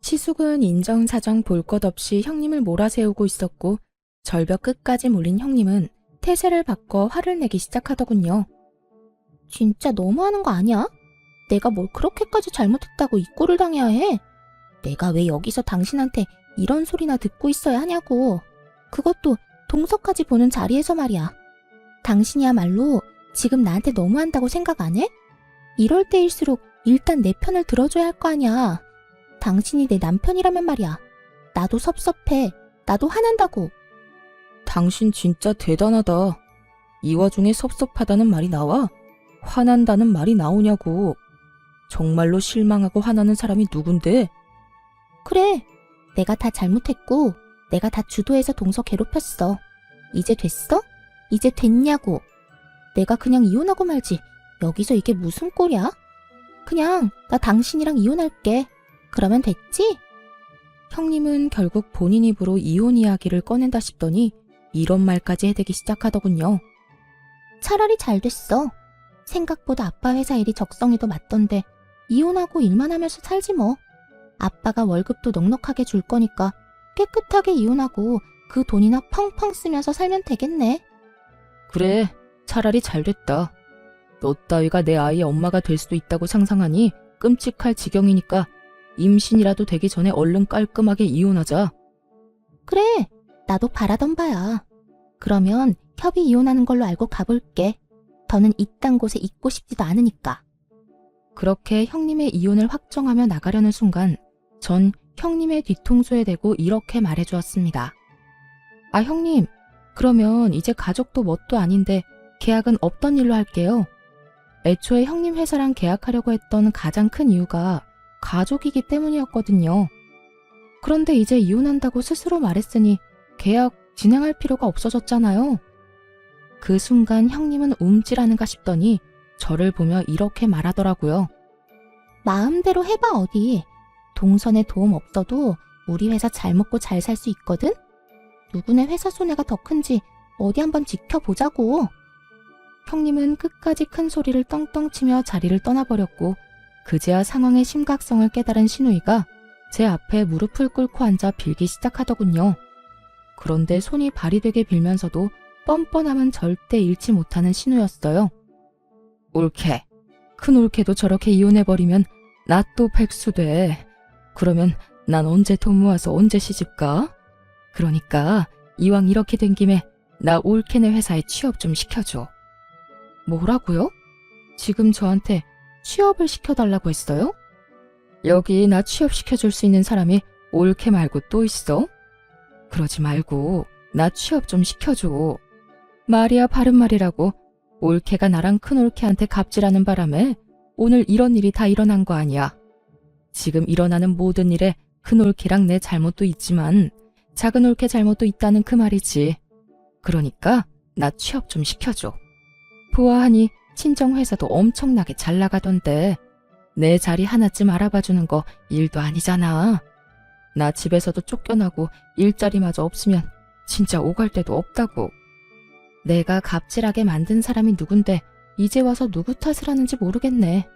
시숙은 인정사정 볼 것 없이 형님을 몰아세우고 있었고 절벽 끝까지 몰린 형님은 태세를 바꿔 화를 내기 시작하더군요. 진짜 너무하는 거 아니야? 내가 뭘 그렇게까지 잘못했다고 이 꼴을 당해야 해? 내가 왜 여기서 당신한테 이런 소리나 듣고 있어야 하냐고. 그것도 동서까지 보는 자리에서 말이야. 당신이야말로 지금 나한테 너무한다고 생각 안 해? 이럴 때일수록 일단 내 편을 들어줘야 할 거 아니야. 당신이 내 남편이라면 말이야. 나도 섭섭해. 나도 화난다고. 당신 진짜 대단하다. 이 와중에 섭섭하다는 말이 나와? 화난다는 말이 나오냐고. 정말로 실망하고 화나는 사람이 누군데? 그래. 내가 다 잘못했고 내가 다 주도해서 동서 괴롭혔어. 이제 됐어? 이제 됐냐고. 내가 그냥 이혼하고 말지. 여기서 이게 무슨 꼴이야? 그냥 나 당신이랑 이혼할게. 그러면 됐지? 형님은 결국 본인 입으로 이혼 이야기를 꺼낸다 싶더니 이런 말까지 해대기 시작하더군요. 차라리 잘 됐어. 생각보다 아빠 회사 일이 적성에도 맞던데 이혼하고 일만 하면서 살지 뭐. 아빠가 월급도 넉넉하게 줄 거니까 깨끗하게 이혼하고 그 돈이나 펑펑 쓰면서 살면 되겠네. 그래, 차라리 잘 됐다. 너 따위가 내 아이의 엄마가 될 수도 있다고 상상하니 끔찍할 지경이니까 임신이라도 되기 전에 얼른 깔끔하게 이혼하자. 그래, 나도 바라던 바야. 그러면 협의 이혼하는 걸로 알고 가볼게. 더는 이딴 곳에 있고 싶지도 않으니까. 그렇게 형님의 이혼을 확정하며 나가려는 순간 전 형님의 뒤통수에 대고 이렇게 말해주었습니다. 아 형님, 그러면 이제 가족도 뭣도 아닌데 계약은 없던 일로 할게요. 애초에 형님 회사랑 계약하려고 했던 가장 큰 이유가 가족이기 때문이었거든요. 그런데 이제 이혼한다고 스스로 말했으니 계약 진행할 필요가 없어졌잖아요. 그 순간 형님은 움찔하는가 싶더니 저를 보며 이렇게 말하더라고요. 마음대로 해봐 어디. 동선에 도움 없어도 우리 회사 잘 먹고 잘 살 수 있거든? 누구네 회사 손해가 더 큰지 어디 한번 지켜보자고. 형님은 끝까지 큰 소리를 떵떵 치며 자리를 떠나버렸고 그제야 상황의 심각성을 깨달은 신우이가 제 앞에 무릎을 꿇고 앉아 빌기 시작하더군요. 그런데 손이 발이 되게 빌면서도 뻔뻔함은 절대 잃지 못하는 신우였어요. 올케, 큰 올케도 저렇게 이혼해버리면 나 또 백수돼. 그러면 난 언제 돈 모아서 언제 시집가? 그러니까 이왕 이렇게 된 김에 나 올케네 회사에 취업 좀 시켜줘. 뭐라고요? 지금 저한테 취업을 시켜달라고 했어요? 여기 나 취업시켜줄 수 있는 사람이 올케 말고 또 있어? 그러지 말고 나 취업 좀 시켜줘. 말이야 바른 말이라고. 올케가 나랑 큰 올케한테 갑질하는 바람에 오늘 이런 일이 다 일어난 거 아니야. 지금 일어나는 모든 일에 큰 올케랑 내 잘못도 있지만 작은 올케 잘못도 있다는 그 말이지. 그러니까 나 취업 좀 시켜줘. 보아하니 친정 회사도 엄청나게 잘 나가던데 내 자리 하나쯤 알아봐주는 거 일도 아니잖아. 나 집에서도 쫓겨나고 일자리마저 없으면 진짜 오갈 데도 없다고. 내가 갑질하게 만든 사람이 누군데 이제 와서 누구 탓을 하는지 모르겠네.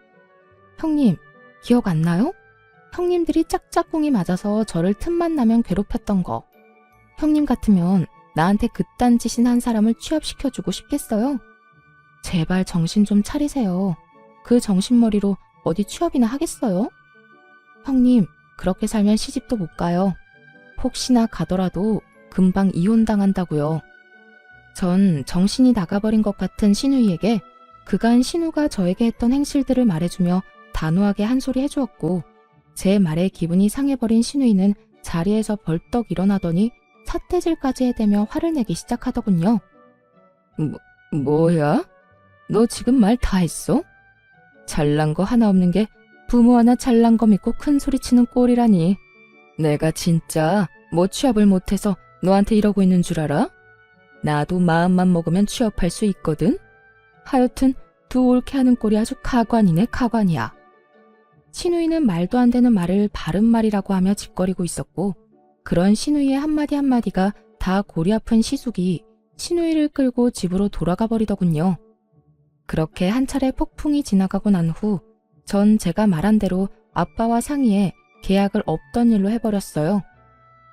형님, 기억 안 나요? 형님들이 짝짝꿍이 맞아서 저를 틈만 나면 괴롭혔던 거. 형님 같으면 나한테 그딴 짓이나 한 사람을 취업시켜주고 싶겠어요? 제발 정신 좀 차리세요. 그 정신머리로 어디 취업이나 하겠어요? 형님, 그렇게 살면 시집도 못 가요. 혹시나 가더라도 금방 이혼당한다고요. 전 정신이 나가버린 것 같은 신우이에게 그간 신우가 저에게 했던 행실들을 말해주며 단호하게 한 소리 해주었고 제 말에 기분이 상해버린 신우이는 자리에서 벌떡 일어나더니 삿대질까지 해대며 화를 내기 시작하더군요. 뭐야? 너 지금 말 다 했어? 잘난 거 하나 없는 게 부모 하나 잘난 거 믿고 큰 소리 치는 꼴이라니. 내가 진짜 뭐 취업을 못해서 너한테 이러고 있는 줄 알아? 나도 마음만 먹으면 취업할 수 있거든? 하여튼 두 옳게 하는 꼴이 아주 가관이네 가관이야. 신우이는 말도 안 되는 말을 바른 말이라고 하며 짓거리고 있었고 그런 신우이의 한마디 한마디가 다 골이 아픈 시숙이 신우이를 끌고 집으로 돌아가 버리더군요. 그렇게 한 차례 폭풍이 지나가고 난 후 전 제가 말한 대로 아빠와 상의해 계약을 없던 일로 해버렸어요.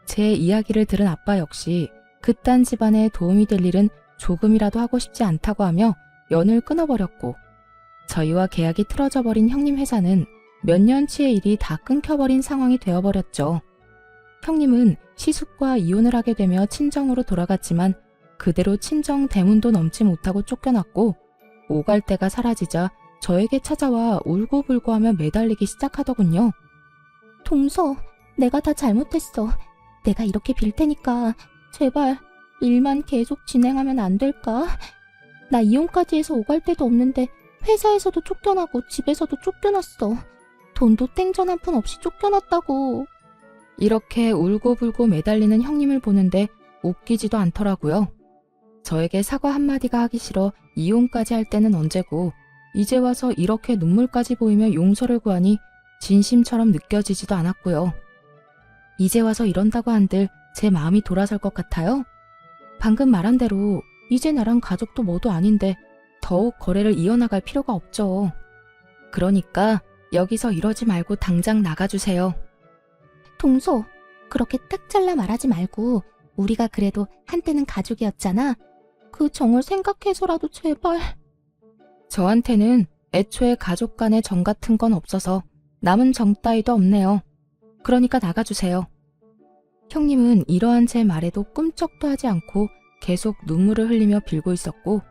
제 이야기를 들은 아빠 역시 그딴 집안에 도움이 될 일은 조금이라도 하고 싶지 않다고 하며 연을 끊어버렸고 저희와 계약이 틀어져 버린 형님 회사는 몇 년치의 일이 다 끊겨버린 상황이 되어버렸죠. 형님은 시숙과 이혼을 하게 되며 친정으로 돌아갔지만 그대로 친정 대문도 넘지 못하고 쫓겨났고 오갈 데가 사라지자 저에게 찾아와 울고불고하며 매달리기 시작하더군요. 동서, 내가 다 잘못했어. 내가 이렇게 빌 테니까 제발 일만 계속 진행하면 안 될까? 나 이혼까지 해서 오갈 데도 없는데 회사에서도 쫓겨나고 집에서도 쫓겨났어. 돈도 땡전 한 푼 없이 쫓겨났다고. 이렇게 울고불고 매달리는 형님을 보는데 웃기지도 않더라고요. 저에게 사과 한마디가 하기 싫어 이혼까지 할 때는 언제고 이제 와서 이렇게 눈물까지 보이며 용서를 구하니 진심처럼 느껴지지도 않았고요. 이제 와서 이런다고 한들 제 마음이 돌아설 것 같아요. 방금 말한 대로 이제 나랑 가족도 뭐도 아닌데 더욱 거래를 이어나갈 필요가 없죠. 그러니까 여기서 이러지 말고 당장 나가주세요. 동서, 그렇게 딱 잘라 말하지 말고 우리가 그래도 한때는 가족이었잖아. 그 정을 생각해서라도 제발. 저한테는 애초에 가족 간의 정 같은 건 없어서 남은 정 따위도 없네요. 그러니까 나가주세요. 형님은 이러한 제 말에도 꿈쩍도 하지 않고 계속 눈물을 흘리며 빌고 있었고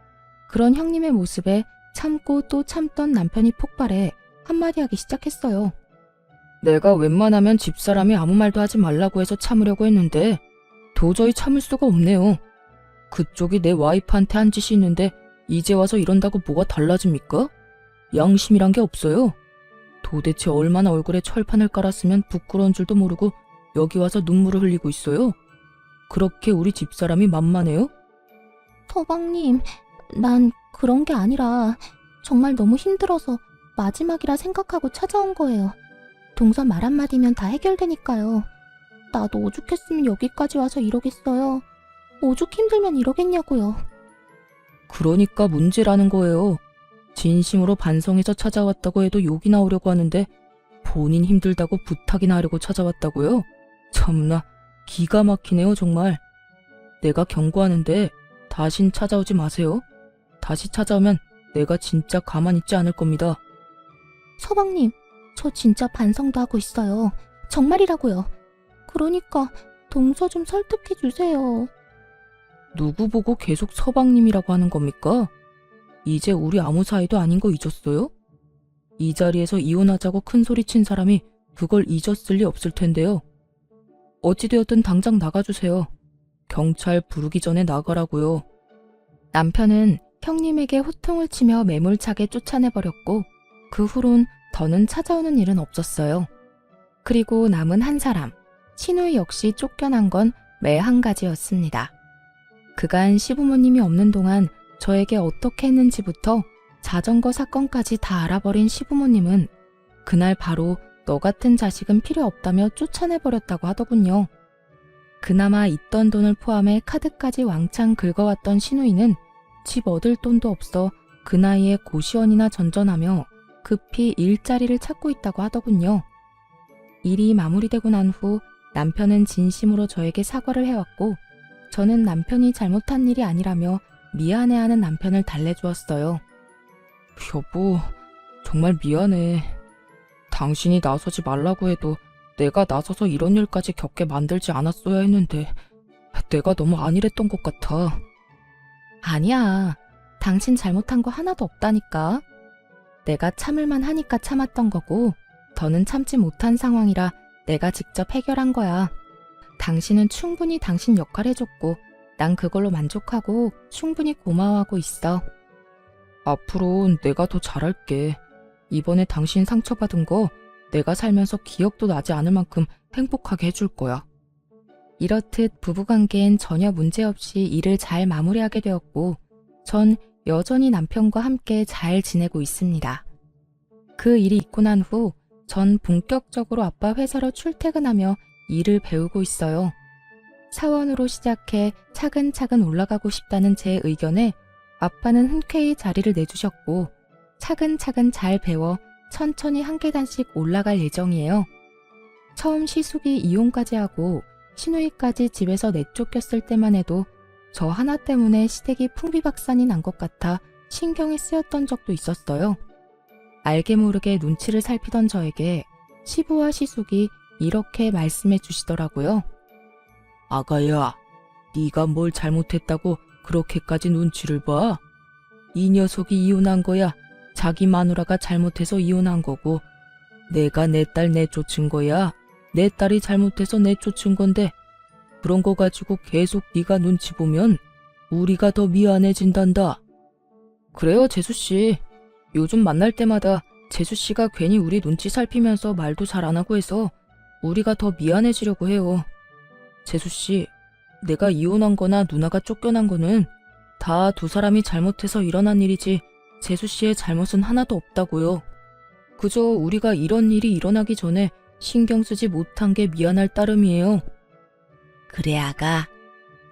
그런 형님의 모습에 참고 또 참던 남편이 폭발해 한마디 하기 시작했어요. 내가 웬만하면 집사람이 아무 말도 하지 말라고 해서 참으려고 했는데 도저히 참을 수가 없네요. 그쪽이 내 와이프한테 한 짓이 있는데 이제 와서 이런다고 뭐가 달라집니까? 양심이란 게 없어요. 도대체 얼마나 얼굴에 철판을 깔았으면 부끄러운 줄도 모르고 여기 와서 눈물을 흘리고 있어요. 그렇게 우리 집사람이 만만해요? 서방님, 난 그런 게 아니라 정말 너무 힘들어서 마지막이라 생각하고 찾아온 거예요. 동서 말 한마디면 다 해결되니까요. 나도 오죽했으면 여기까지 와서 이러겠어요. 오죽 힘들면 이러겠냐고요. 그러니까 문제라는 거예요. 진심으로 반성해서 찾아왔다고 해도 욕이 나오려고 하는데 본인 힘들다고 부탁이나 하려고 찾아왔다고요? 참나 기가 막히네요 정말. 내가 경고하는데 다신 찾아오지 마세요. 다시 찾아오면 내가 진짜 가만히 있지 않을 겁니다. 서방님, 저 진짜 반성도 하고 있어요. 정말이라고요. 그러니까 동서 좀 설득해 주세요. 누구 보고 계속 서방님이라고 하는 겁니까? 이제 우리 아무 사이도 아닌 거 잊었어요? 이 자리에서 이혼하자고 큰 소리 친 사람이 그걸 잊었을 리 없을 텐데요. 어찌되었든 당장 나가주세요. 경찰 부르기 전에 나가라고요. 남편은 형님에게 호통을 치며 매몰차게 쫓아내버렸고 그 후론 더는 찾아오는 일은 없었어요. 그리고 남은 한 사람, 신우이 역시 쫓겨난 건 매 한 가지였습니다. 그간 시부모님이 없는 동안 저에게 어떻게 했는지부터 자전거 사건까지 다 알아버린 시부모님은 그날 바로 너 같은 자식은 필요 없다며 쫓아내버렸다고 하더군요. 그나마 있던 돈을 포함해 카드까지 왕창 긁어왔던 신우이는 집 얻을 돈도 없어 그 나이에 고시원이나 전전하며 급히 일자리를 찾고 있다고 하더군요. 일이 마무리되고 난 후 남편은 진심으로 저에게 사과를 해왔고 저는 남편이 잘못한 일이 아니라며 미안해하는 남편을 달래주었어요. 여보, 정말 미안해. 당신이 나서지 말라고 해도 내가 나서서 이런 일까지 겪게 만들지 않았어야 했는데 내가 너무 안일했던 것 같아. 아니야. 당신 잘못한 거 하나도 없다니까. 내가 참을만 하니까 참았던 거고 더는 참지 못한 상황이라 내가 직접 해결한 거야. 당신은 충분히 당신 역할 해줬고 난 그걸로 만족하고 충분히 고마워하고 있어. 앞으로 내가 더 잘할게. 이번에 당신 상처받은 거 내가 살면서 기억도 나지 않을 만큼 행복하게 해줄 거야. 이렇듯 부부관계엔 전혀 문제없이 일을 잘 마무리하게 되었고 전 여전히 남편과 함께 잘 지내고 있습니다. 그 일이 있고 난 후 전 본격적으로 아빠 회사로 출퇴근하며 일을 배우고 있어요. 사원으로 시작해 차근차근 올라가고 싶다는 제 의견에 아빠는 흔쾌히 자리를 내주셨고 차근차근 잘 배워 천천히 한 계단씩 올라갈 예정이에요. 처음 시숙이 이혼까지 하고 신우이까지 집에서 내쫓겼을 때만 해도 저 하나 때문에 시댁이 풍비박산이 난 것 같아 신경이 쓰였던 적도 있었어요. 알게 모르게 눈치를 살피던 저에게 시부와 시숙이 이렇게 말씀해 주시더라고요. 아가야, 네가 뭘 잘못했다고 그렇게까지 눈치를 봐? 이 녀석이 이혼한 거야. 자기 마누라가 잘못해서 이혼한 거고 내가 내 딸 내쫓은 거야. 내 딸이 잘못해서 내쫓은 건데 그런 거 가지고 계속 네가 눈치 보면 우리가 더 미안해진단다. 그래요, 재수씨. 요즘 만날 때마다 재수씨가 괜히 우리 눈치 살피면서 말도 잘 안 하고 해서 우리가 더 미안해지려고 해요. 재수씨, 내가 이혼한 거나 누나가 쫓겨난 거는 다 두 사람이 잘못해서 일어난 일이지 재수씨의 잘못은 하나도 없다고요. 그저 우리가 이런 일이 일어나기 전에 신경 쓰지 못한 게 미안할 따름이에요. 그래, 아가.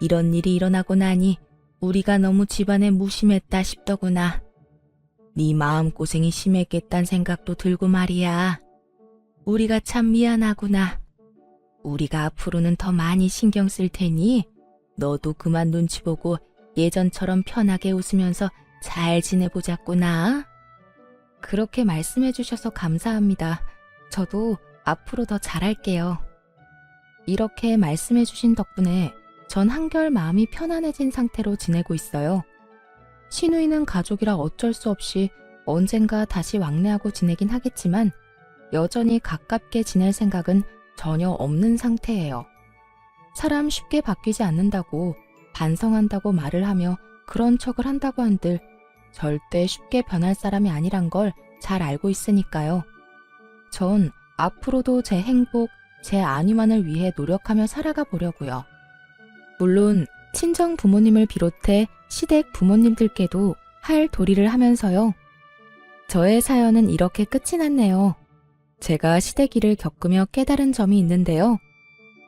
이런 일이 일어나고 나니 우리가 너무 집안에 무심했다 싶더구나. 네 마음고생이 심했겠단 생각도 들고 말이야. 우리가 참 미안하구나. 우리가 앞으로는 더 많이 신경 쓸 테니 너도 그만 눈치 보고 예전처럼 편하게 웃으면서 잘 지내보자꾸나. 그렇게 말씀해 주셔서 감사합니다. 저도 앞으로 더 잘할게요. 이렇게 말씀해 주신 덕분에 전 한결 마음이 편안해진 상태로 지내고 있어요. 신우이는 가족이라 어쩔 수 없이 언젠가 다시 왕래하고 지내긴 하겠지만 여전히 가깝게 지낼 생각은 전혀 없는 상태예요. 사람 쉽게 바뀌지 않는다고 반성한다고 말을 하며 그런 척을 한다고 한들 절대 쉽게 변할 사람이 아니란 걸 잘 알고 있으니까요. 전 앞으로도 제 행복, 제 안위만을 위해 노력하며 살아가 보려고요. 물론 친정 부모님을 비롯해 시댁 부모님들께도 할 도리를 하면서요. 저의 사연은 이렇게 끝이 났네요. 제가 시댁일을 겪으며 깨달은 점이 있는데요.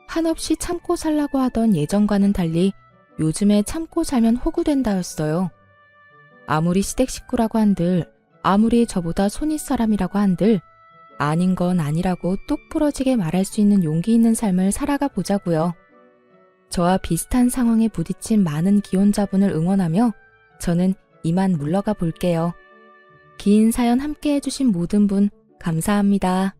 한없이 참고 살라고 하던 예전과는 달리 요즘에 참고 살면 호구된다였어요. 아무리 시댁 식구라고 한들, 아무리 저보다 손윗 사람이라고 한들 아닌 건 아니라고 뚝 부러지게 말할 수 있는 용기 있는 삶을 살아가 보자고요. 저와 비슷한 상황에 부딪힌 많은 기혼자분을 응원하며 저는 이만 물러가 볼게요. 긴 사연 함께 해주신 모든 분 감사합니다.